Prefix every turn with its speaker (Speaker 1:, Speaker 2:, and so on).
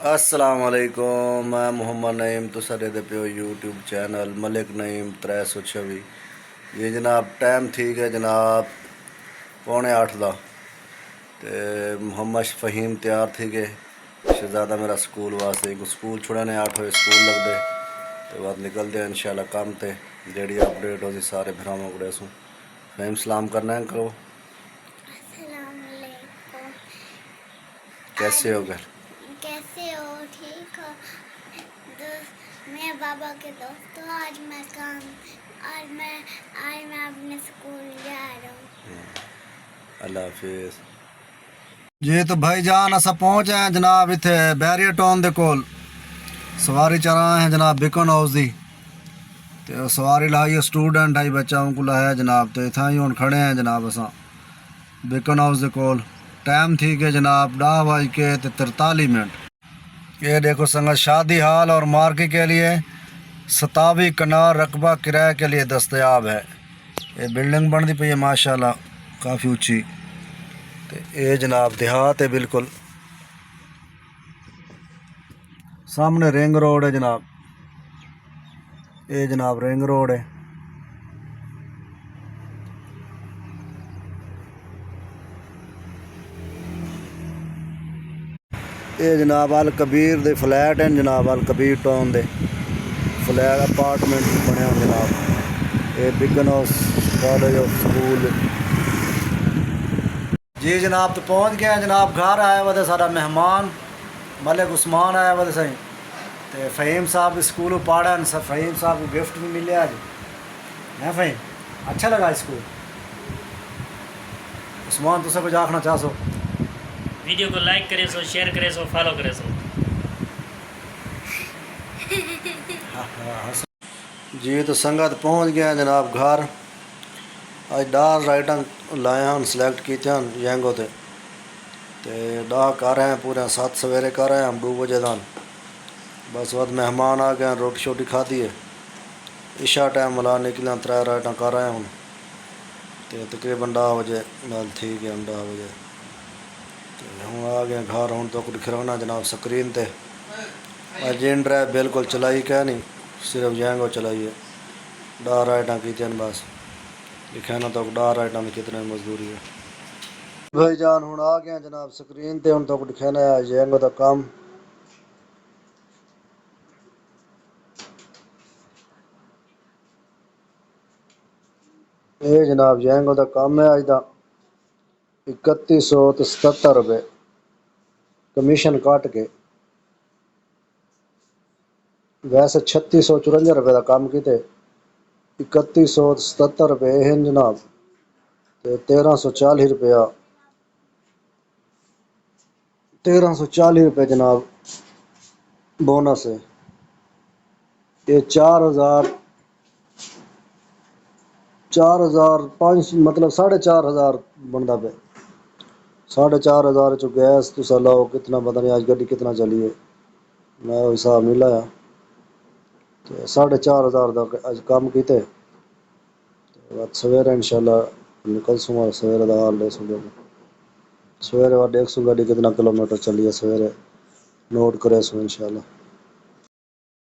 Speaker 1: السلام علیکم، میں محمد نعیم تو سارے دے پیو یوٹیوب چینل ملک نعیم 326۔ یہ جناب ٹائم ٹھیک ہے جناب 7:45 دا تے محمد فہیم تیار تھی گئے شہزادہ میرا سکول واسطے سکول چھڑانے 8 بجے سکول لگ دے تو بعد نکل دے انشاءاللہ کام تے جیڑی اپڈیٹ ہو سی سارے بھراواں کو سوں۔ فہیم سلام کرنا ہے کرو۔
Speaker 2: السلام علیکم۔
Speaker 1: کیسے ہو گھر؟
Speaker 2: کیسے ہو؟ ٹھیک ہو؟ میں بابا کے دوست ہوں۔ آج میں اپنے سکول جا رہا ہوں۔
Speaker 1: اللہ حافظ جی۔ تو بھائی جان اسا پہنچ ہیں جناب اتنے بیریئر ٹاؤن دے کول سواری چلا ہیں جناب بیکن ہاؤس دی تے سواری لائی اسٹوڈنٹ آئی بچاؤں کو لایا جناب تے اتھاں ہی ہن کھڑے ہیں جناب اساں بیکن ہاؤس دے کول۔ ٹائم تھی کہ جناب 10:43۔ یہ دیکھو سنگت شادی ہال اور مارکی کے لیے 27 کنال رقبہ کرائے کے لیے دستیاب ہے۔ یہ بلڈنگ بن دی پئی ہے ماشاءاللہ کافی اونچی تے اے جناب دیہات ہے بالکل سامنے رنگ روڈ ہے جناب۔ اے جناب رنگ روڈ ہے۔ اے جناب الکبیر دے فلیٹ ہیں جناب الکبیر ٹاؤن دے فلیٹ اپارٹمنٹ بنے ہیں جناب۔ A Beaconhouse college of school جی جناب۔ تو پہنچ گئے ہیں جناب گھر آیا ہوا تھا سارا مہمان ملک عثمان آیا ہوا تھا سہیں تے فہیم صاحب اسکول پڑھا ہیں۔ فہیم صاحب کو گفٹ بھی ملے آج ہے فہیم اچھا لگا اسکول؟ عثمان تو سب کچھ آکھنا چاہ سو؟
Speaker 3: ویڈیو کو لائک کرے سو، شیئر کرے سو، فالو کرے سو۔
Speaker 1: جی تو سنگت پہنچ گیا جناب گھر۔ آج 10 رائٹاں لائے ہیں سلیکٹ کیتے ہیں ینگو تے 10 کر رہے ہیں پورے 7 سویرے کر رہے ہیں ہم 2 بجے دان بس وقت مہمان آ گئے ہیں روٹی شوٹی کھادی ہے عشاء ٹائم ملا نکلے 3 رائٹاں کر رہے ہیں ہوں تے تقریباً 10 بجے نال ٹھیک ہے 10 بجے ہوں آ گئے گھر۔ ہوں تو کچھ کھرونا جناب سکرین تے جن ڈرائیو بالکل چلائی کہ نہیں صرف ینگو چلائی ہے 10 رائٹاں کیتے ہیں بس لکھانا تو 10 رائٹاں میں کتنے مزدوری ہے بھائی جان۔ ہوں آ گئے جناب سکرین تے ہوں تو کچھ لکھانا ہے ینگو دا کام۔ اے جناب ینگو دا کام ہے اج دا 3177 روپے کمیشن کٹ کے ویسے 3654 روپے دا کام کیتے 3177 روپے ہیں جناب تے 1340 روپیہ 1340 روپے جناب بونس ہے۔ یہ 4,500 مطلب 4,500 بنتا پہ 4,500 چ گیس تو لاؤ کتنا پتہ نہیں آج گڈی کتنا چلی ہے میں وہ حساب نہیں لایا تو 4,500 کا اج کام کیتے سویرے انشاءاللہ نکل سوں سویرے دا حال لے سوں سویرے دیکھ سوں گاڑی کتنا کلو میٹر چلی ہے سویرے نوٹ کرے سوں انشاءاللہ۔